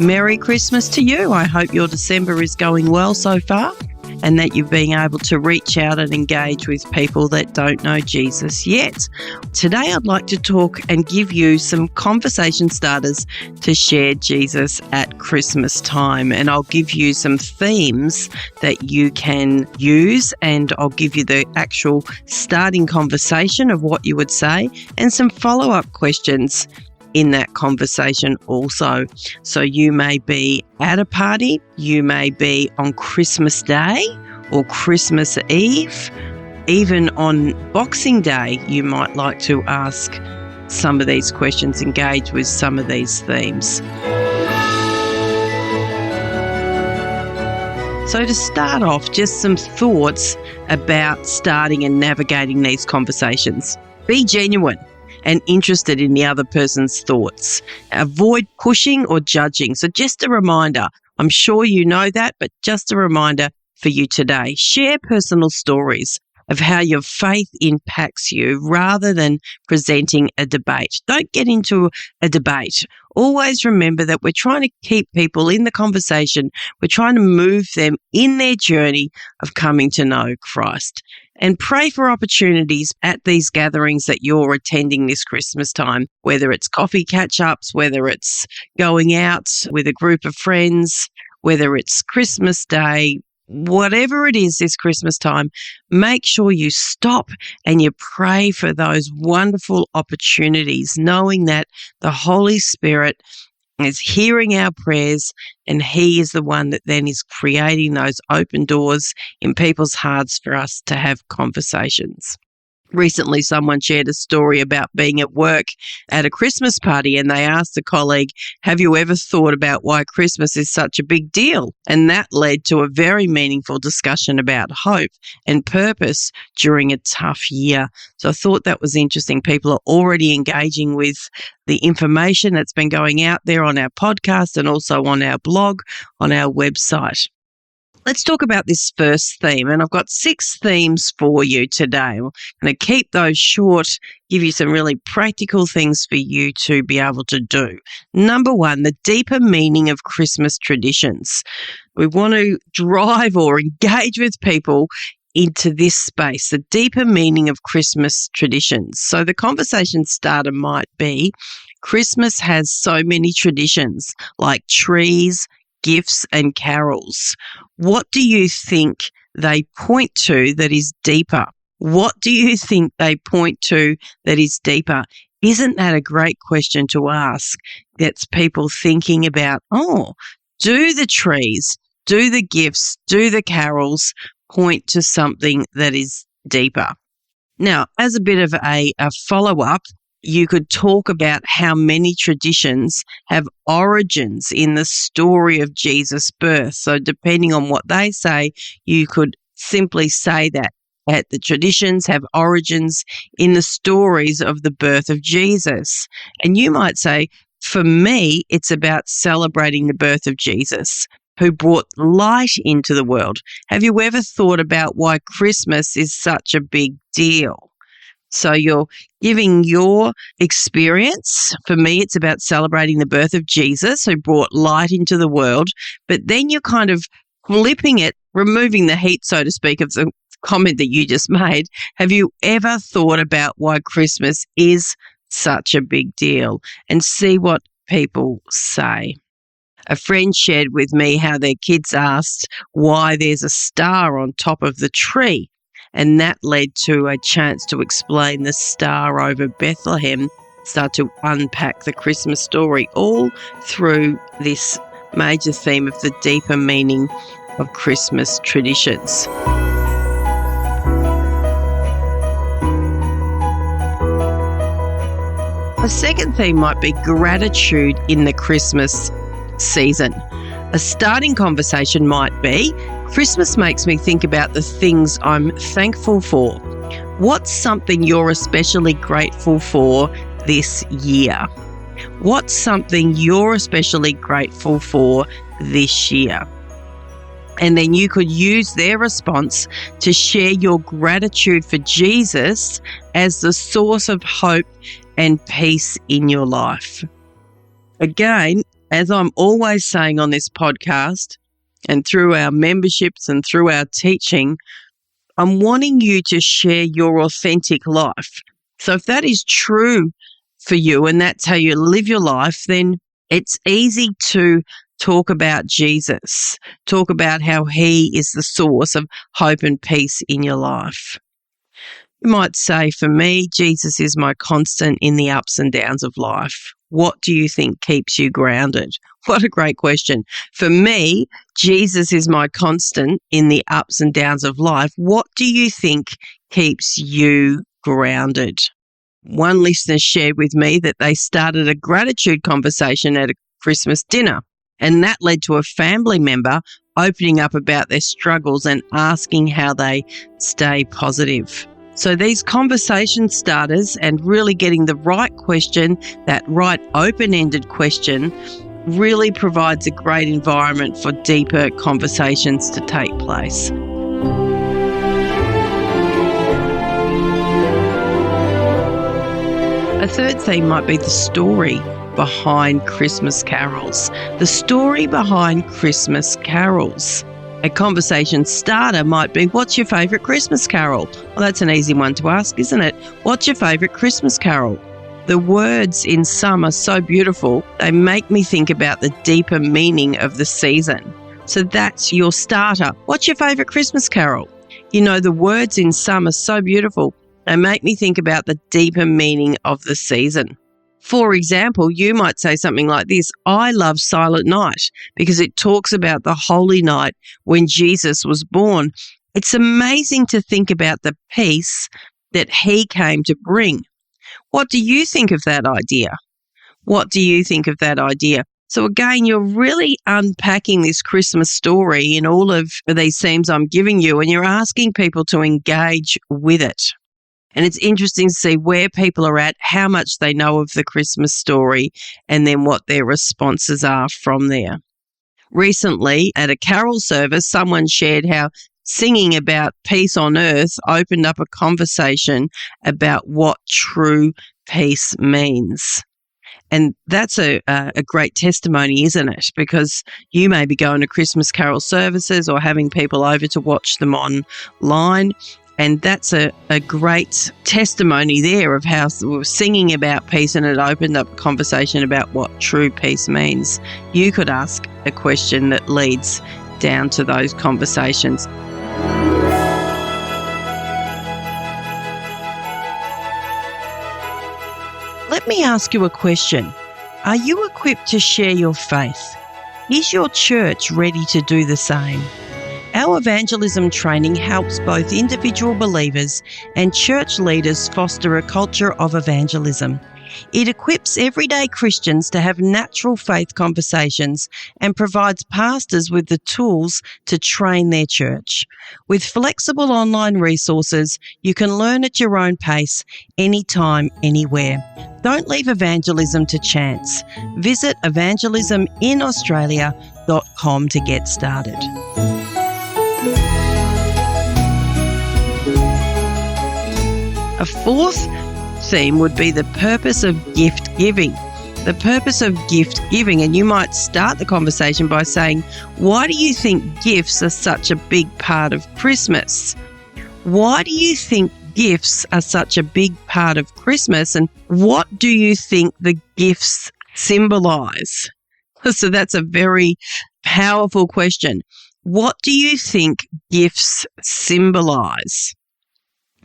Merry Christmas to you. I hope your December is going well so far and that you've been able to reach out and engage with people that don't know Jesus yet. Today I'd like to talk and give you some conversation starters to share Jesus at Christmas time. And I'll give you some themes that you can use, and I'll give you the actual starting conversation of what you would say and some follow-up questions in that conversation also. So you may be at a party, you may be on Christmas Day or Christmas Eve, even on Boxing Day, you might like to ask some of these questions, engage with some of these themes. So to start off, just some thoughts about starting and navigating these conversations. Be genuine and interested in the other person's thoughts. Avoid pushing or judging. So just a reminder, I'm sure you know that, but just a reminder for you today. Share personal stories of how your faith impacts you rather than presenting a debate. Don't get into a debate. Always remember that we're trying to keep people in the conversation. We're trying to move them in their journey of coming to know Christ. And pray for opportunities at these gatherings that you're attending this Christmas time, whether it's coffee catch-ups, whether it's going out with a group of friends, whether it's Christmas Day, whatever it is this Christmas time, make sure you stop and you pray for those wonderful opportunities, knowing that the Holy Spirit is hearing our prayers and He is the one that then is creating those open doors in people's hearts for us to have conversations. Recently, someone shared a story about being at work at a Christmas party, and they asked a colleague, have you ever thought about why Christmas is such a big deal? And that led to a very meaningful discussion about hope and purpose during a tough year. So I thought that was interesting. People are already engaging with the information that's been going out there on our podcast and also on our blog, on our website. Let's talk about this first theme, and I've got 6 themes for you today. I'm going to keep those short, give you some really practical things for you to be able to do. Number 1, the deeper meaning of Christmas traditions. We want to drive or engage with people into this space, the deeper meaning of Christmas traditions. So the conversation starter might be, Christmas has so many traditions like trees, gifts and carols. What do you think they point to that is deeper? What do you think they point to that is deeper? Isn't that a great question to ask? That's people thinking about, do the trees, do the gifts, do the carols point to something that is deeper? Now, as a bit of a follow-up, you could talk about how many traditions have origins in the story of Jesus' birth. So depending on what they say, you could simply say that the traditions have origins in the stories of the birth of Jesus. And you might say, for me, it's about celebrating the birth of Jesus, who brought light into the world. Have you ever thought about why Christmas is such a big deal? So you're giving your experience. For me, it's about celebrating the birth of Jesus, who brought light into the world. But then you're kind of flipping it, removing the heat, so to speak, of the comment that you just made. Have you ever thought about why Christmas is such a big deal? And see what people say. A friend shared with me how their kids asked why there's a star on top of the tree. And that led to a chance to explain the star over Bethlehem, start to unpack the Christmas story, all through this major theme of the deeper meaning of Christmas traditions. A second theme might be gratitude in the Christmas season. A starting conversation might be, Christmas makes me think about the things I'm thankful for. What's something you're especially grateful for this year? What's something you're especially grateful for this year? And then you could use their response to share your gratitude for Jesus as the source of hope and peace in your life. Again, As I'm always saying on this podcast and through our memberships and through our teaching, I'm wanting you to share your authentic life. So if that is true for you and that's how you live your life, then it's easy to talk about Jesus, talk about how he is the source of hope and peace in your life. You might say, for me, Jesus is my constant in the ups and downs of life. What do you think keeps you grounded? What a great question. For me, Jesus is my constant in the ups and downs of life. What do you think keeps you grounded? One listener shared with me that they started a gratitude conversation at a Christmas dinner, and that led to a family member opening up about their struggles and asking how they stay positive. So these conversation starters and really getting the right question, that right open-ended question, really provides a great environment for deeper conversations to take place. A third theme might be the story behind Christmas carols. The story behind Christmas carols. A conversation starter might be, what's your favourite Christmas carol? Well, that's an easy one to ask, isn't it? What's your favourite Christmas carol? The words in some are so beautiful, they make me think about the deeper meaning of the season. So that's your starter. What's your favourite Christmas carol? You know, the words in some are so beautiful, they make me think about the deeper meaning of the season. For example, you might say something like this, I love Silent Night because it talks about the holy night when Jesus was born. It's amazing to think about the peace that he came to bring. What do you think of that idea? What do you think of that idea? So again, you're really unpacking this Christmas story in all of these themes I'm giving you, and you're asking people to engage with it. And it's interesting to see where people are at, how much they know of the Christmas story, and then what their responses are from there. Recently, at a carol service, someone shared how singing about peace on earth opened up a conversation about what true peace means. And that's a great testimony, isn't it? Because you may be going to Christmas carol services or having people over to watch them online. And that's a great testimony there of how we were singing about peace and it opened up a conversation about what true peace means. You could ask a question that leads down to those conversations. Let me ask you a question. Are you equipped to share your faith? Is your church ready to do the same? Our evangelism training helps both individual believers and church leaders foster a culture of evangelism. It equips everyday Christians to have natural faith conversations and provides pastors with the tools to train their church. With flexible online resources, you can learn at your own pace, anytime, anywhere. Don't leave evangelism to chance. Visit evangelisminaustralia.com to get started. A fourth theme would be the purpose of gift giving. The purpose of gift giving, and you might start the conversation by saying, why do you think gifts are such a big part of Christmas? Why do you think gifts are such a big part of Christmas, and what do you think the gifts symbolize? So that's a very powerful question. What do you think gifts symbolize?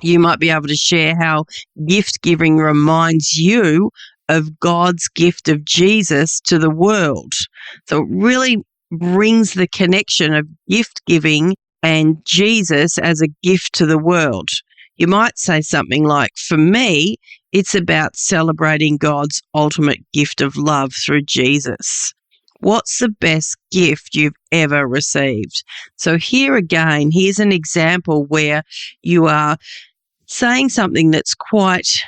You might be able to share how gift giving reminds you of God's gift of Jesus to the world. So it really brings the connection of gift giving and Jesus as a gift to the world. You might say something like, for me, it's about celebrating God's ultimate gift of love through Jesus. What's the best gift you've ever received? So here's an example where you are saying something that's quite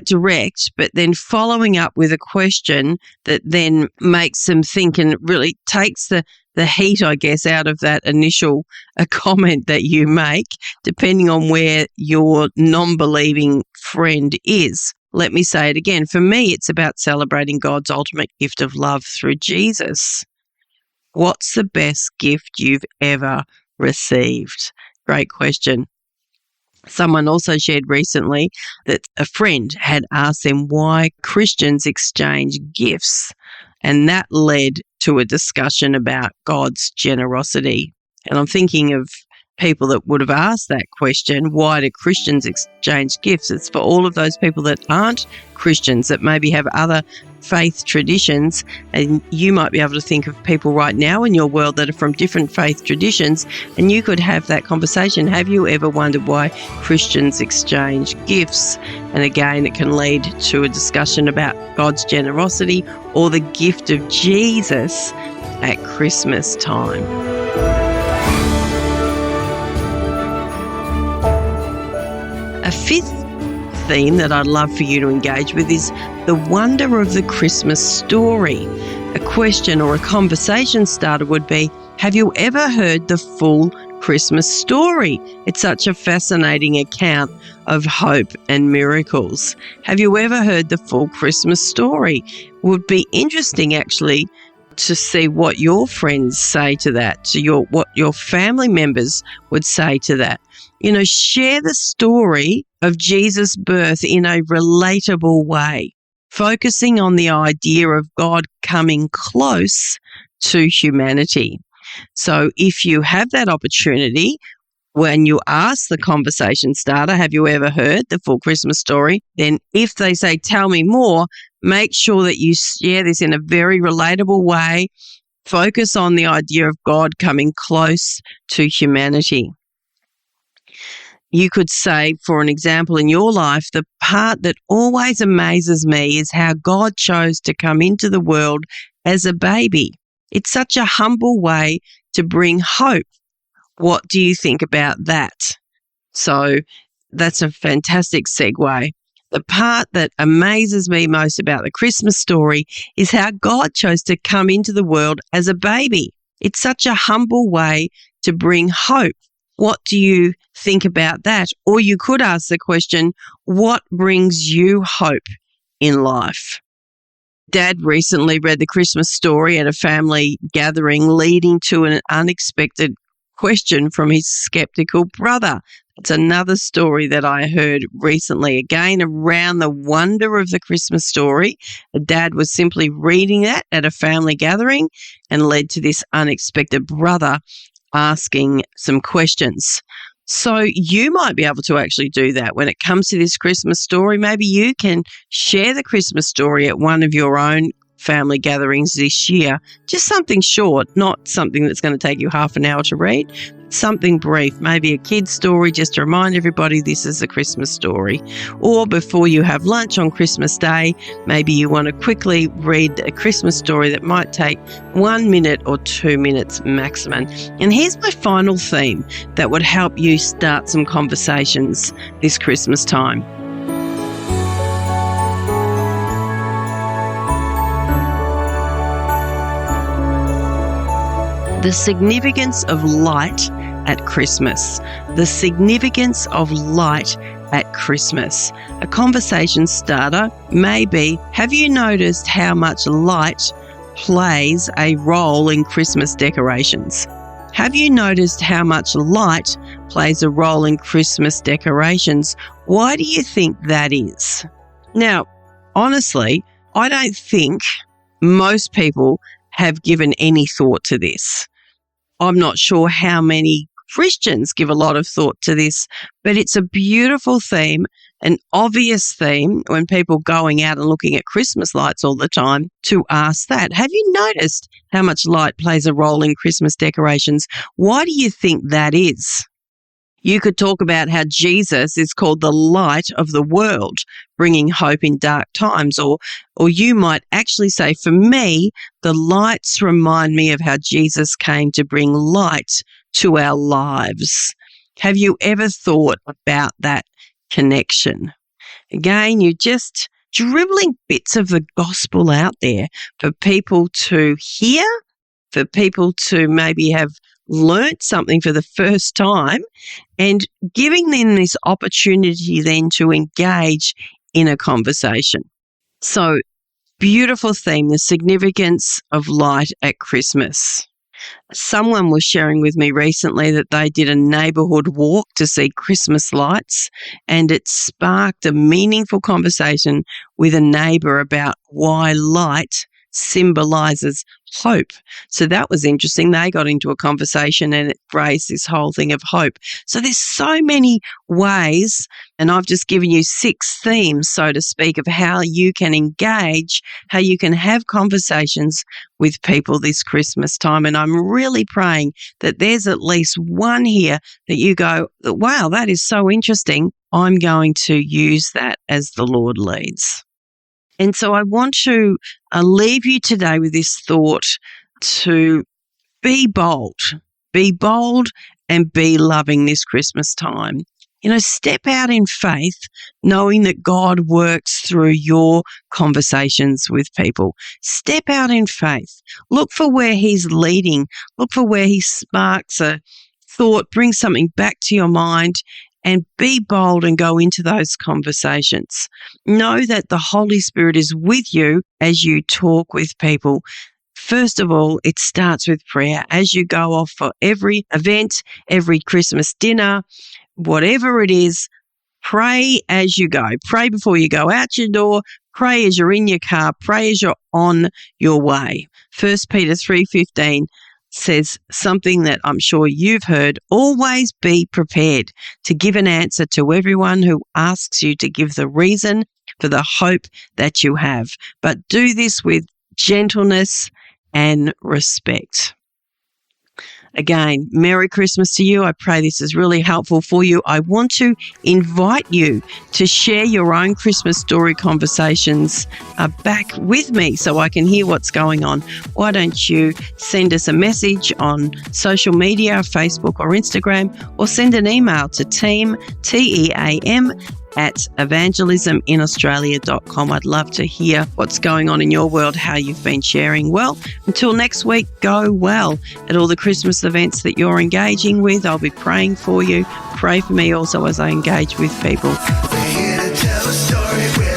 direct, but then following up with a question that then makes them think and really takes the heat, I guess, out of that initial comment that you make, depending on where your non-believing friend is. Let me say it again. For me, it's about celebrating God's ultimate gift of love through Jesus. What's the best gift you've ever received? Great question. Someone also shared recently that a friend had asked them why Christians exchange gifts, and that led to a discussion about God's generosity. And I'm thinking of people that would have asked that question, why do Christians exchange gifts? It's for all of those people that aren't Christians, that maybe have other faith traditions, and you might be able to think of people right now in your world that are from different faith traditions, and you could have that conversation. Have you ever wondered why Christians exchange gifts? And again, it can lead to a discussion about God's generosity or the gift of Jesus at Christmas time. A fifth theme that I'd love for you to engage with is the wonder of the Christmas story. A question or a conversation starter would be, have you ever heard the full Christmas story? It's such a fascinating account of hope and miracles. Have you ever heard the full Christmas story? It would be interesting actually to see what your friends say to that, what your family members would say to that. You know, share the story of Jesus' birth in a relatable way, focusing on the idea of God coming close to humanity. So if you have that opportunity, when you ask the conversation starter, have you ever heard the full Christmas story? Then if they say, tell me more, make sure that you share this in a very relatable way. Focus on the idea of God coming close to humanity. You could say, for an example in your life, the part that always amazes me is how God chose to come into the world as a baby. It's such a humble way to bring hope. What do you think about that? So that's a fantastic segue. The part that amazes me most about the Christmas story is how God chose to come into the world as a baby. It's such a humble way to bring hope. What do you think about that? Or you could ask the question, what brings you hope in life? Dad recently read the Christmas story at a family gathering, leading to an unexpected question from his skeptical brother. It's another story that I heard recently, again, around the wonder of the Christmas story. Dad was simply reading that at a family gathering and led to this unexpected brother asking some questions. So you might be able to actually do that when it comes to this Christmas story. Maybe you can share the Christmas story at one of your own family gatherings this year. Just something short, not something that's going to take you half an hour to read. Something brief, maybe a kid's story, just to remind everybody this is a Christmas story. Or before you have lunch on Christmas Day, maybe you want to quickly read a Christmas story that might take 1 minute or 2 minutes maximum. And here's my final theme that would help you start some conversations this Christmas time. The significance of light at Christmas. The significance of light at Christmas. A conversation starter may be, have you noticed how much light plays a role in Christmas decorations? Have you noticed how much light plays a role in Christmas decorations? Why do you think that is? Now, honestly, I don't think most people have given any thought to this. I'm not sure how many Christians give a lot of thought to this, but it's a beautiful theme, an obvious theme when people going out and looking at Christmas lights all the time to ask that. Have you noticed how much light plays a role in Christmas decorations? Why do you think that is? You could talk about how Jesus is called the light of the world, bringing hope in dark times. Or you might actually say, for me, the lights remind me of how Jesus came to bring light to our lives. Have you ever thought about that connection? Again, you're just dribbling bits of the gospel out there for people to hear, for people to maybe have learnt something for the first time, and giving them this opportunity then to engage in a conversation. So, beautiful theme, the significance of light at Christmas. Someone was sharing with me recently that they did a neighbourhood walk to see Christmas lights, and it sparked a meaningful conversation with a neighbour about why light symbolises hope. So that was interesting. They got into a conversation and it raised this whole thing of hope. So there's so many ways, and I've just given you 6 themes, so to speak, of how you can engage, how you can have conversations with people this Christmas time. And I'm really praying that there's at least one here that you go, wow, that is so interesting. I'm going to use that as the Lord leads. And so I want to leave you today with this thought to be bold and be loving this Christmas time. Step out in faith, knowing that God works through your conversations with people. Step out in faith. Look for where He's leading. Look for where He sparks a thought, brings something back to your mind, and be bold and go into those conversations. Know that the Holy Spirit is with you as you talk with people. First of all, it starts with prayer. As you go off for every event, every Christmas dinner, whatever it is, pray as you go. Pray before you go out your door. Pray as you're in your car. Pray as you're on your way. 1 Peter 3:15 says something that I'm sure you've heard: always be prepared to give an answer to everyone who asks you to give the reason for the hope that you have. But do this with gentleness and respect. Again, Merry Christmas to you. I pray this is really helpful for you. I want to invite you to share your own Christmas story conversations back with me so I can hear what's going on. Why don't you send us a message on social media, Facebook or Instagram, or send an email to team, TEAM, @evangelisminaustralia.com. I'd love to hear what's going on in your world, how you've been sharing. Well, until next week, go well at all the Christmas events that you're engaging with. I'll be praying for you. Pray for me also as I engage with people. We're here to tell a story.